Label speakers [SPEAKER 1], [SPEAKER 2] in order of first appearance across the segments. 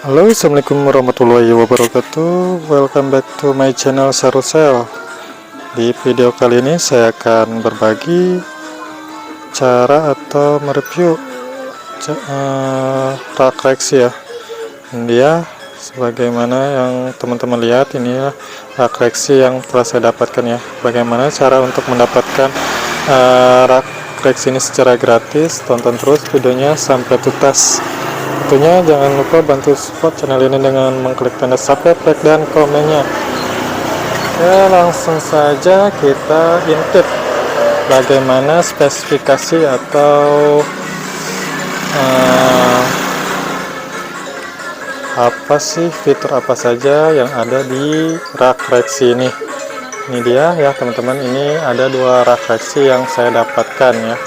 [SPEAKER 1] Halo, assalamualaikum warahmatullahi wabarakatuh. Welcome back to my channel Sarusel. Di video kali ini saya akan berbagi cara atau mereview rak Rexy ya. Dia sebagaimana yang teman-teman lihat, ini ya rak Rexy yang telah saya dapatkan ya. Bagaimana cara untuk mendapatkan rak Rexy ini secara gratis? Tonton terus videonya sampai tuntas. Tentunya jangan lupa bantu support channel ini dengan mengklik tanda subscribe, like, dan komennya. Ya, langsung saja kita intip bagaimana spesifikasi atau apa sih fitur apa saja yang ada di rak Rexy ini. Ini dia ya teman-teman, ini ada dua rak Rexy yang saya dapatkan ya.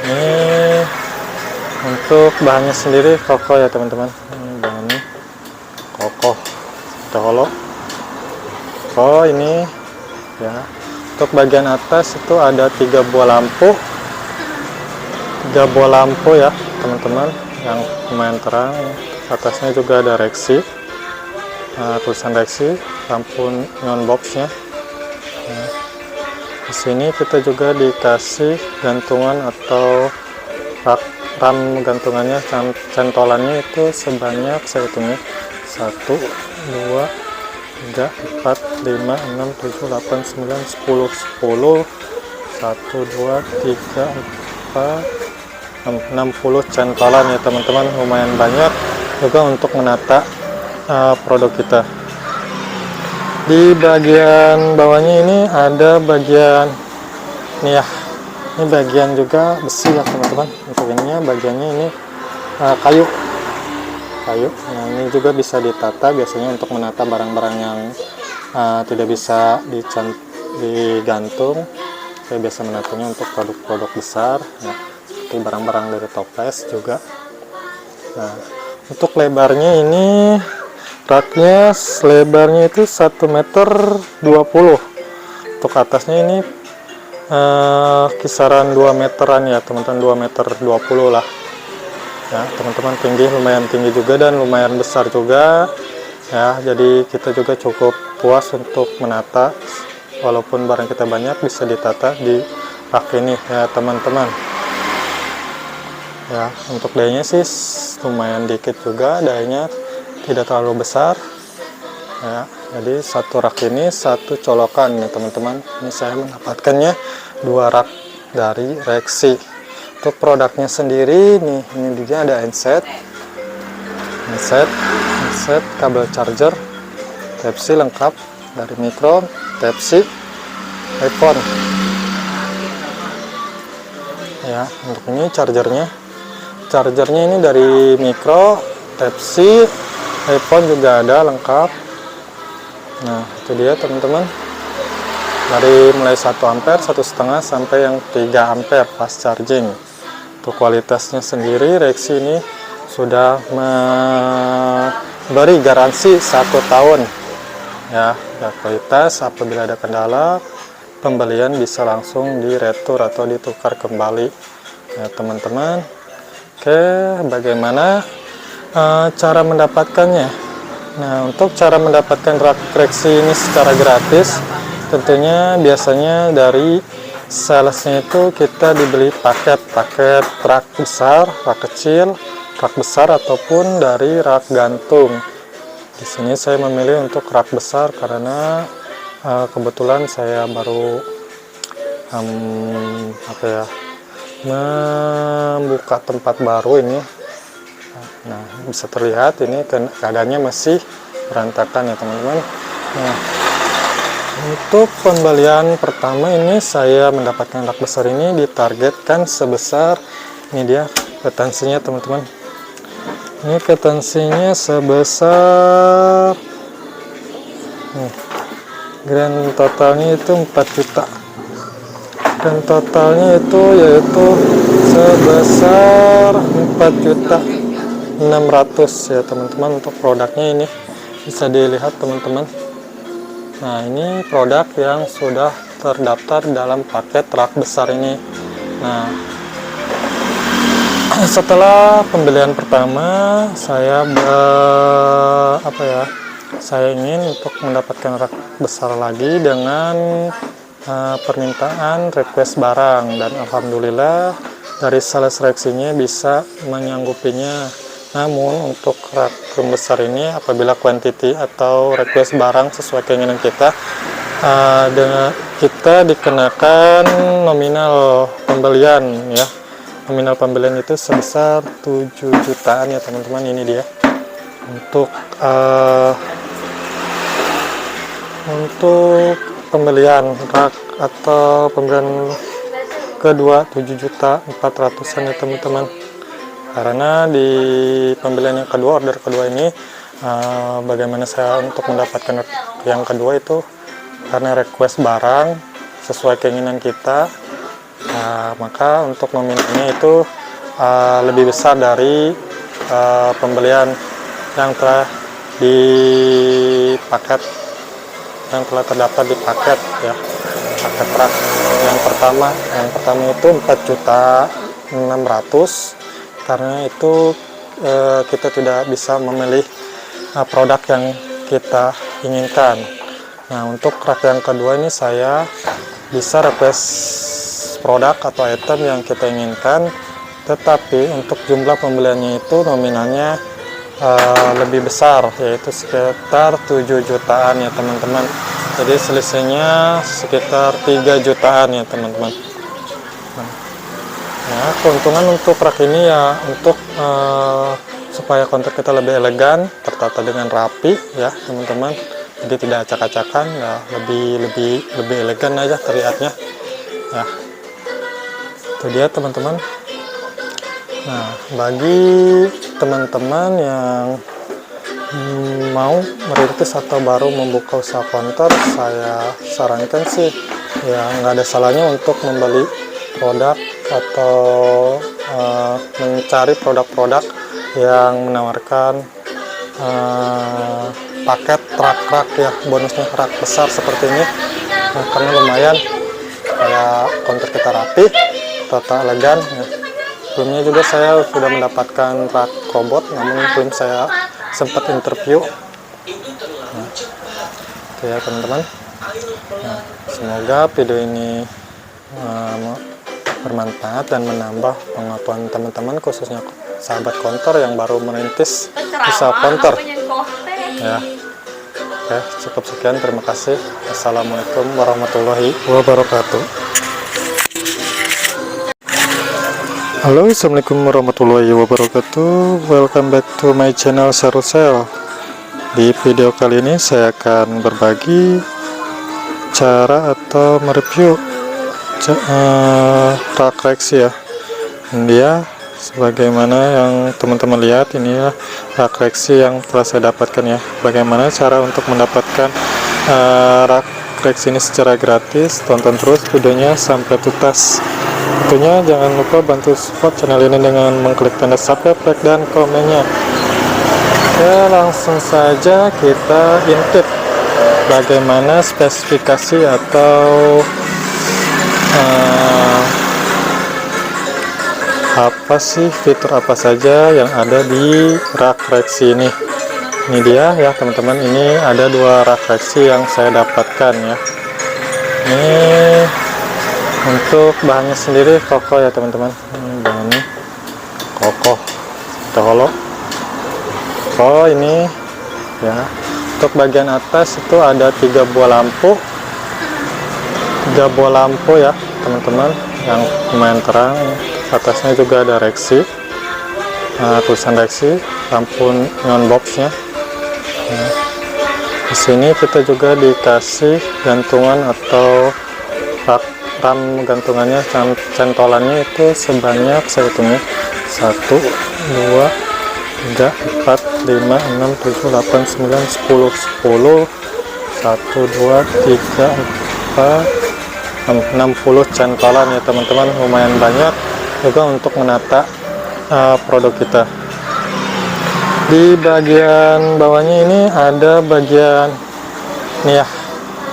[SPEAKER 1] Ini untuk bahannya sendiri kokoh ya teman-teman. Ini bahannya kokoh, tolok. Oh ini ya. Untuk bagian atas itu ada 3 buah lampu, 3 buah lampu ya teman-teman, yang lumayan terang. Atasnya juga ada Rexy, tulisan Rexy, lampu neon boxnya. Nah, di sini kita juga dikasih gantungan atau ram gantungannya, centolannya itu sebanyak, saya hitungnya 1, 2, 3, 4, 5, 6, 7, 8, 9, 10, 10, 1, 2, 3, 4, 60 centolan ya teman-teman. Lumayan banyak juga untuk menata produk kita. Di bagian bawahnya ini ada bagian nih ya, ini bagian juga besi ya teman-teman. Untuk ininya bagiannya ini kayu. Nah ini juga bisa ditata, biasanya untuk menata barang-barang yang tidak bisa digantung. Saya biasa menatanya untuk produk-produk besar ya, seperti barang-barang dari toples juga. Nah untuk lebarnya ini, raknya lebarnya itu 1,20 meter. Untuk atasnya ini kisaran 2 meteran ya teman-teman, 2,20 meter lah ya teman-teman. Tinggi, lumayan tinggi juga dan lumayan besar juga ya, jadi kita juga cukup puas untuk menata. Walaupun barang kita banyak, bisa ditata di rak ini ya teman-teman ya. Untuk dayanya sih lumayan dikit juga, dayanya tidak terlalu besar ya. Jadi satu rak ini satu colokan ya teman-teman. Ini saya mendapatkannya 2 rak dari Rexy. Untuk produknya sendiri nih, ini juga ada handset, kabel charger Type-C lengkap dari Micron, Type-C, iPhone ya. Untuk ini chargernya ini dari Micro, Type-C, iPhone juga ada lengkap. Nah itu dia teman-teman, dari mulai 1 ampere, 1,5 sampai yang 3 ampere fast charging. Untuk kualitasnya sendiri, Rexy ini sudah memberi garansi 1 tahun ya. Kualitas, apabila ada kendala pembelian bisa langsung diretur atau ditukar kembali ya teman-teman. Oke, bagaimana cara mendapatkannya? Nah untuk cara mendapatkan rak Rexy ini secara gratis, tentunya biasanya dari salesnya itu kita dibeli paket rak besar, rak kecil, rak besar, ataupun dari rak gantung. Di sini saya memilih untuk rak besar karena kebetulan saya baru membuka tempat baru ini. Nah bisa terlihat ini keadaannya masih berantakan ya teman-teman. Nah untuk pembelian pertama ini saya mendapatkan rak besar ini ditargetkan sebesar, ini dia kwitansinya teman-teman. Ini kwitansinya sebesar grand totalnya itu 4 juta. Dan totalnya itu yaitu sebesar 4.600.000 ya teman-teman. Untuk produknya ini bisa dilihat teman-teman. Nah ini produk yang sudah terdaftar dalam paket rak besar ini. Nah Setelah pembelian pertama, saya saya ingin untuk mendapatkan rak besar lagi dengan permintaan request barang, dan alhamdulillah dari sales reaksinya bisa menyanggupinya. Namun untuk rak room besar ini, apabila quantity atau request barang sesuai keinginan kita, kita dikenakan nominal pembelian ya. Nominal pembelian itu sebesar 7 jutaan ya teman-teman. Ini dia untuk pembelian rak atau pembelian kedua 7.400.000 ya teman-teman. Karena di pembelian yang kedua, order kedua ini, bagaimana saya untuk mendapatkan yang kedua itu karena request barang sesuai keinginan kita, maka untuk nominalnya itu lebih besar dari pembelian yang telah dipaket, yang telah terdaftar di paket ya, paket rak yang pertama itu 4.600.000, karena itu kita tidak bisa memilih produk yang kita inginkan. Nah, untuk rak yang kedua ini saya bisa request produk atau item yang kita inginkan, tetapi untuk jumlah pembeliannya itu nominalnya lebih besar, yaitu sekitar 7 jutaan ya teman-teman. Jadi selisihnya sekitar 3 jutaan ya teman-teman. Ya, keuntungan untuk rak ini ya untuk supaya kontak kita lebih elegan, tertata dengan rapi ya teman-teman. Jadi tidak acak-acakan ya, lebih elegan aja terlihatnya. Ya, itu dia teman-teman. Nah, bagi teman-teman yang mau merintis atau baru membuka usaha konter, saya sarankan sih ya nggak ada salahnya untuk membeli produk atau mencari produk-produk yang menawarkan paket rak ya, bonusnya rak besar seperti ini. Nah, karena lumayan kayak konter kita rapi, tata elegan ya. Sebelumnya juga saya sudah mendapatkan rak robot, namun belum saya sempat interview. Nah, itu ya teman-teman. Nah, semoga video ini bermanfaat dan menambah pengetahuan teman-teman, khususnya sahabat konter yang baru merintis usaha konter. Ya, oke, cukup sekian. Terima kasih. Assalamualaikum warahmatullahi wabarakatuh. Halo, assalamualaikum warahmatullahi wabarakatuh. Welcome back to my channel Sarusel. Di video kali ini saya akan berbagi cara atau mereview rak reaksi ya. Dia sebagaimana yang teman-teman lihat, ini ya rak reaksi yang telah saya dapatkan ya. Bagaimana cara untuk mendapatkan rak reaksi ini secara gratis? Tonton terus videonya sampai tuntas. Tentunya jangan lupa bantu support channel ini dengan mengklik tanda subscribe, like, dan komennya. Oke, langsung saja kita intip bagaimana spesifikasi atau apa sih fitur apa saja yang ada di rak reaksi ini. Ini dia ya teman-teman, ini ada dua rak reaksi yang saya dapatkan ya. Ini untuk bahannya sendiri kokoh ya teman-teman. Bahannya kokoh, tolo. Oh, ini ya. Untuk bagian atas itu ada 3 buah lampu. 3 buah lampu ya teman-teman, yang lumayan terang. Atasnya juga ada reaksi, tulisan reaksi, lampu neon boxnya. Nah, di sini kita juga dikasih gantungan atau ram gantungannya, centolannya itu sebanyak, saya hitungnya 1, 2, 3, 4, 5, 6, 7, 8, 9, 10, 10, 1, 2, 3, 4, 60 centolan ya teman-teman. Lumayan banyak juga untuk menata produk kita. Di bagian bawahnya ini ada bagian ini ya,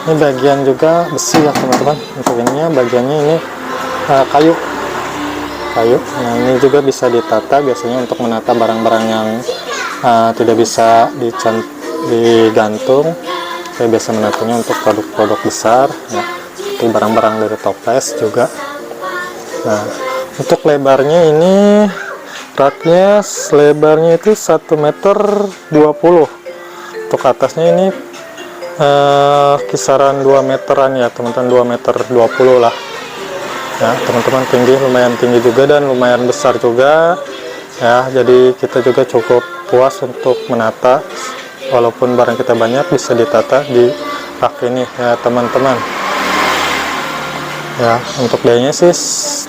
[SPEAKER 1] ini bagian juga besi ya teman-teman. Untuk ininya bagiannya ini kayu kayu. Nah, ini juga bisa ditata biasanya untuk menata barang-barang yang tidak bisa digantung. Saya biasa menatanya untuk produk-produk besar ya, seperti barang-barang dari toples juga. Nah, untuk lebarnya ini raknya lebarnya itu 1,20 m. Untuk atasnya ini kisaran 2 meteran ya teman-teman, 2,20 m lah ya teman-teman. Tinggi, lumayan tinggi juga dan lumayan besar juga ya, jadi kita juga cukup puas untuk menata. Walaupun barang kita banyak, bisa ditata di rak ini ya teman-teman ya. Untuk dayanya sih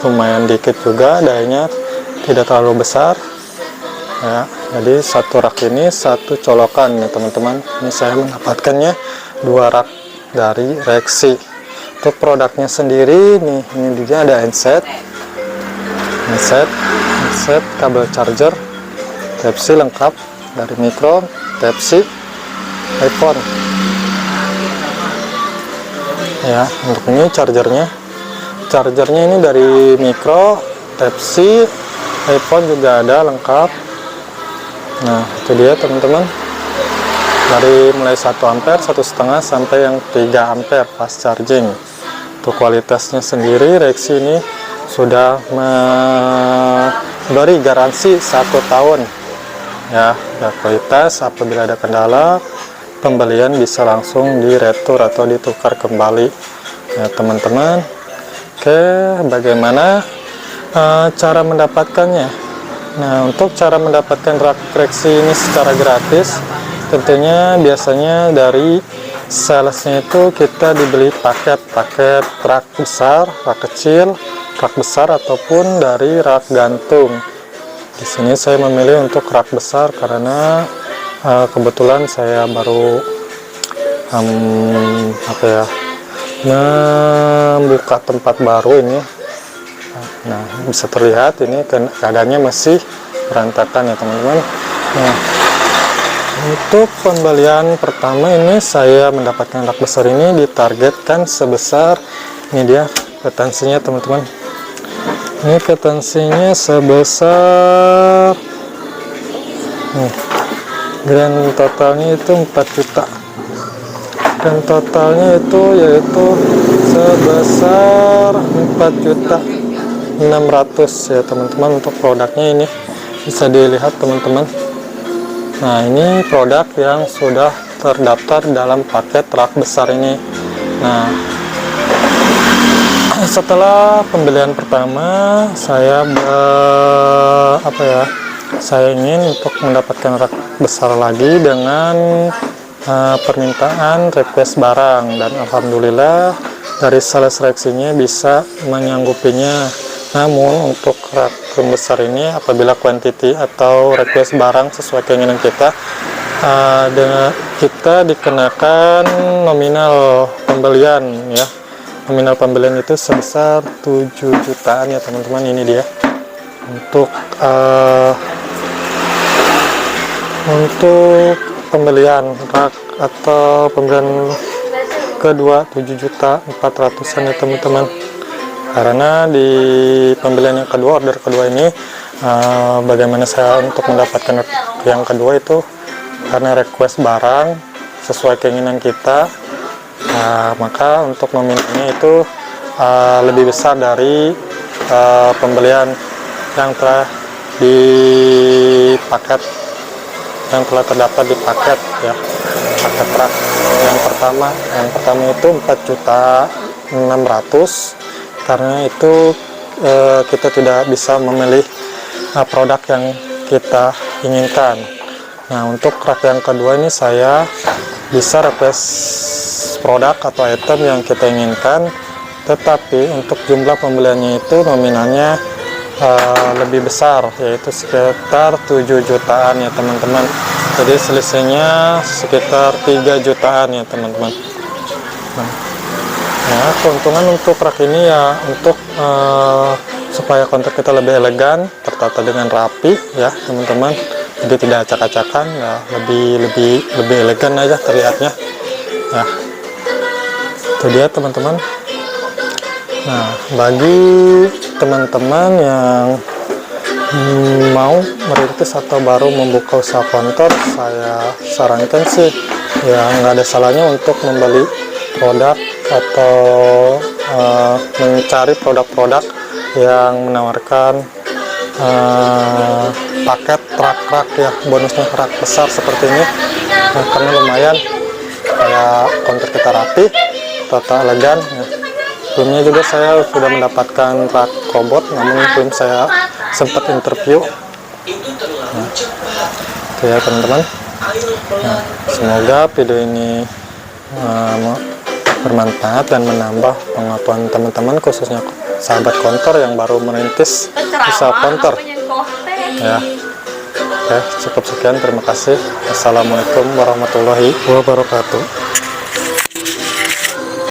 [SPEAKER 1] lumayan dikit juga, dayanya tidak terlalu besar ya. Jadi satu rak ini satu colokan ya teman-teman. Ini saya mendapatkannya 2 rak dari Rexsi. Untuk produknya sendiri nih, ini dia ada handset, kabel charger Type-C lengkap dari Micro, Type-C, iPhone ya. Untuk ini chargernya ini dari Micro, Type-C, iPhone juga ada lengkap. Nah, itu dia teman-teman, dari mulai 1 ampere, 1,5 sampai yang 3 ampere fast charging. Untuk kualitasnya sendiri, Rexsi ini sudah memberi garansi 1 tahun ya, kualitas. Apabila ada kendala pembelian bisa langsung diretur atau ditukar kembali ya teman-teman. Oke, bagaimana cara mendapatkannya? Nah, untuk cara mendapatkan rak Rexsi ini secara gratis, tentunya biasanya dari salesnya itu kita dibeli paket rak besar, rak kecil, rak besar, ataupun dari rak gantung. Di sini saya memilih untuk rak besar karena kebetulan saya baru membuka tempat baru ini. Nah, bisa terlihat ini keadaannya masih berantakan ya teman-teman. Nah, untuk pembelian pertama ini saya mendapatkan rak besar ini ditargetkan sebesar, ini dia kwitansinya teman-teman. Ini kwitansinya sebesar grand totalnya itu 4 juta. Dan totalnya itu yaitu sebesar 4.600.000 ya teman-teman. Untuk produknya ini bisa dilihat teman-teman. Nah, ini produk yang sudah terdaftar dalam paket rak besar ini. Nah, setelah pembelian pertama saya saya ingin untuk mendapatkan rak besar lagi dengan permintaan request barang, dan alhamdulillah dari sales Rexsinya bisa menyanggupinya. Namun untuk rak besar ini apabila quantity atau request barang sesuai keinginan kita, kita dikenakan nominal pembelian ya. Nominal pembelian itu sebesar 7 jutaan ya teman-teman. Ini dia untuk pembelian rak atau pembelian kedua 7.400.000 ya teman-teman. Karena di pembelian yang kedua, order kedua ini, bagaimana saya untuk mendapatkan yang kedua itu karena request barang sesuai keinginan kita, maka untuk nominalnya itu lebih besar dari pembelian yang telah di paket, yang telah terdaftar di paket ya, paket rak yang pertama itu 4.600.000. Karena itu kita tidak bisa memilih produk yang kita inginkan. Nah, untuk rak yang kedua ini saya bisa request produk atau item yang kita inginkan, tetapi untuk jumlah pembeliannya itu nominalnya lebih besar, yaitu sekitar 7 jutaan ya teman-teman. Jadi selisihnya sekitar 3 jutaan ya teman-teman. Ya, keuntungan untuk rak ini ya untuk supaya kontak kita lebih elegan, tertata dengan rapi ya teman-teman. Jadi tidak acak-acakan ya, lebih elegan aja terlihatnya. Ya, itu dia teman-teman. Nah, bagi teman-teman yang mau merintis atau baru membuka usaha kontor, saya sarankan sih ya nggak ada salahnya untuk membeli produk atau mencari produk-produk yang menawarkan paket rak ya, bonusnya rak besar seperti ini. Nah, karena lumayan kayak konter kita rapi, tata elegan ya. Sebelumnya juga saya sudah mendapatkan rak robot, namun belum saya sempat interview. Nah, itu ya teman-teman. Nah, semoga video ini bermanfaat dan menambah pengetahuan teman-teman, khususnya sahabat kontor yang baru merintis usaha kontor ya. Oke, cukup sekian, terima kasih. Assalamualaikum warahmatullahi wabarakatuh.